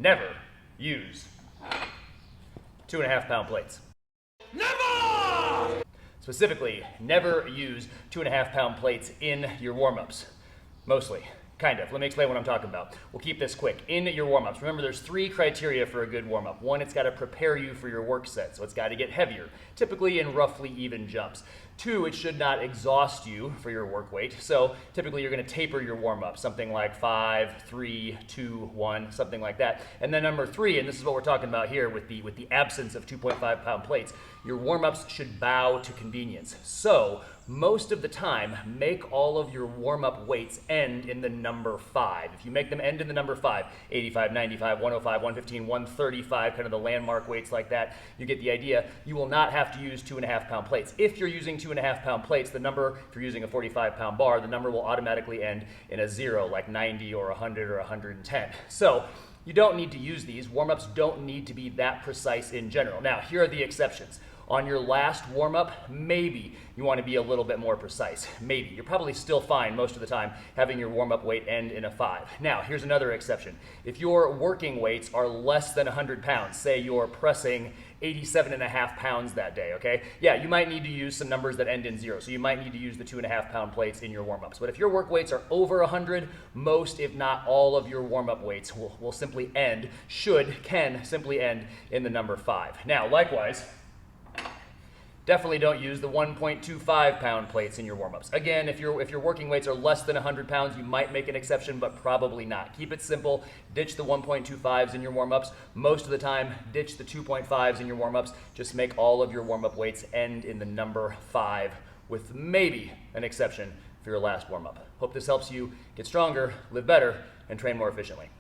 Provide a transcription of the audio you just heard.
never use 2.5 pound plates. Never! Specifically, never use 2.5 pound plates in your warm-ups. Mostly. Kind of. Let me explain what I'm talking about. We'll keep this quick. In your warm-ups, remember there's 3 criteria for a good warm-up. 1, it's got to prepare you for your work set, so it's got to get heavier, typically in roughly even jumps. 2, it should not exhaust you for your work weight, so typically you're going to taper your warm-up, something like 5, 3, 2, 1, something like that. And then number 3, and this is what we're talking about here with the absence of 2.5 pound plates, your warm-ups should bow to convenience. So most of the time, make all of your warm-up weights end in the number 5. If you make them end in the number 5, 85, 95, 105, 115, 135, kind of the landmark weights like that, you get the idea. You will not have to use 2.5 pound plates. If you're using 2.5 pound plates, the number, if you're using a 45 pound bar, the number will automatically end in a 0, like 90 or 100 or 110. So you don't need to use these. Warm-ups don't need to be that precise in general. Now, here are the exceptions. On your last warm-up, maybe you want to be a little bit more precise. Maybe. You're probably still fine most of the time having your warm-up weight end in a 5. Now, here's another exception. If your working weights are less than 100 pounds, say you're pressing 87.5 pounds that day, okay? Yeah, you might need to use some numbers that end in 0. So you might need to use the 2.5 pound plates in your warm-ups. But if your work weights are over 100, most, if not all of your warm-up weights will simply end, can simply end in the number 5. Now, likewise, definitely don't use the 1.25 pound plates in your warm-ups. Again, if your working weights are less than 100 pounds, you might make an exception, but probably not. Keep it simple. Ditch the 1.25s in your warm-ups. Most of the time, ditch the 2.5s in your warm-ups. Just make all of your warm-up weights end in the number 5, with maybe an exception for your last warm-up. Hope this helps you get stronger, live better, and train more efficiently.